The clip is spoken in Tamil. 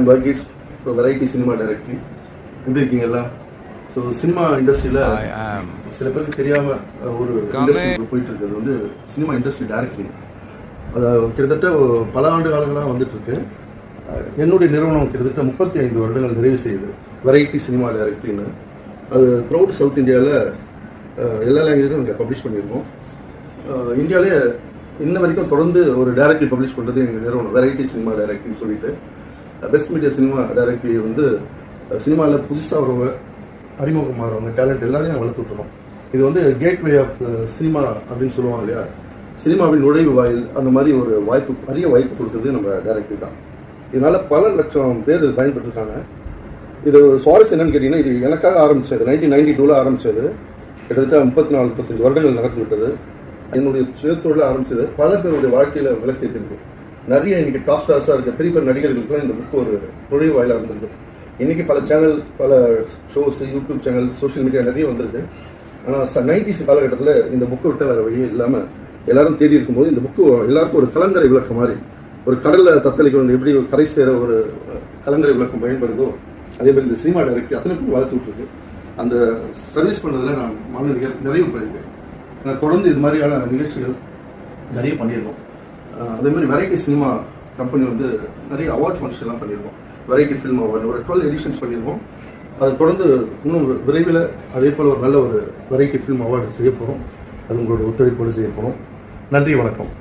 I'm Varghese variety cinema director. எப்படி இருக்கீங்க எல்லாம்? ஸோ சினிமா இண்டஸ்ட்ரியில் சில பேருக்கு தெரியாமல் ஒரு இண்டஸ்ட்ரி போயிட்டு இருக்கிறது வந்து சினிமா இண்டஸ்ட்ரி டைரக்டிங். அது கிட்டத்தட்ட பல ஆண்டு காலங்களாக வந்துட்டுருக்கு. என்னுடைய நிறுவனம் கிட்டத்தட்ட 35 வருடங்கள் நிறைவு செய்யுது, வெரைட்டி சினிமா டைரக்டர்னு. அது த்ரூஅவுட் சவுத் இந்தியாவில் எல்லா லாங்குவேஜும் இங்கே பப்ளிஷ் பண்ணியிருக்கோம். இந்தியாவிலே இன்ன வரைக்கும் தொடர்ந்து ஒரு டைரக்டரி பப்ளிஷ் பண்ணுறது எங்கள் நிறுவனம் வெரைட்டி சினிமா டைரக்டர்னு சொல்லிட்டு. பெஸ்ட் மீடியா சினிமா டைரக்டரி வந்து சினிமாவில் புதுசாக வரவங்க, அறிமுகமாகறவங்க, டேலண்ட் எல்லாரையும் வளர்த்து விட்டுறோம். இது வந்து கேட்வே ஆஃப் சினிமா அப்படின்னு சொல்லுவாங்க இல்லையா, சினிமாவின் நுழைவு வாயில். அந்த மாதிரி ஒரு வாய்ப்பு, அதிக வாய்ப்பு கொடுக்குறது நம்ம டைரக்டரி தான். இதனால் பல லட்சம் பேர் இது பயன்பட்டுருக்காங்க. இது சுவாரஸ்யம் என்னன்னு கேட்டிங்கன்னா, இது எனக்காக ஆரம்பித்தது 1992 ஆரம்பித்தது. கிட்டத்தட்ட 34-35 வருடங்கள் நடந்து விட்டது. என்னுடைய சுயத்தொழில் ஆரம்பித்தது பல பேருடைய வாழ்க்கையில் விளக்கிட்டு நிறைய இன்னைக்கு டாப் ஸ்டார்ஸாக இருக்க பெரிய பெரிய நடிகர்களுக்குலாம் இந்த புக்கு ஒரு நுழைவு வாயிலாக இருந்திருக்கு. இன்றைக்கி பல சேனல், பல shows, YouTube channel, social media நிறைய வந்திருக்கு. ஆனால் 90s காலகட்டத்தில் இந்த புக்கை விட்ட வேறு வழியே இல்லாமல் எல்லாரும் தேடி இருக்கும்போது இந்த புக்கு எல்லாருக்கும் ஒரு கலங்கரை விளக்கம் மாதிரி, ஒரு கடலில் தத்தளிக்க எப்படி ஒரு கரை சேர ஒரு கலங்கரை விளக்கம் பயன்படுதோ அதே மாதிரி இந்த சினிமா டைரக்டர் அத்தனைக்கும் வளர்த்து விட்டுருக்கு. அந்த சர்வீஸ் பண்ணதில் நான் நிறைவு பண்ணியிருக்கேன். தொடர்ந்து இது மாதிரியான நிகழ்ச்சிகள் நிறைய பண்ணியிருக்கோம். அதே மாதிரி வெரைட்டி சினிமா கம்பெனி வந்து நிறைய அவார்ட் ஃபங்க்ஷன்லாம் பண்ணியிருக்கோம். வெரைட்டி ஃபில்ம் அவார்டு ஒரு 12 எடிஷன்ஸ் பண்ணியிருக்கோம். அதை தொடர்ந்து இன்னும் விரைவில் அதே போல் ஒரு நல்ல ஒரு வெரைட்டி ஃபில்ம் அவார்டு செய்ய போகிறோம். அது உங்களோட ஒத்துழைப்போடு செய்ய போகிறோம். நன்றி, வணக்கம்.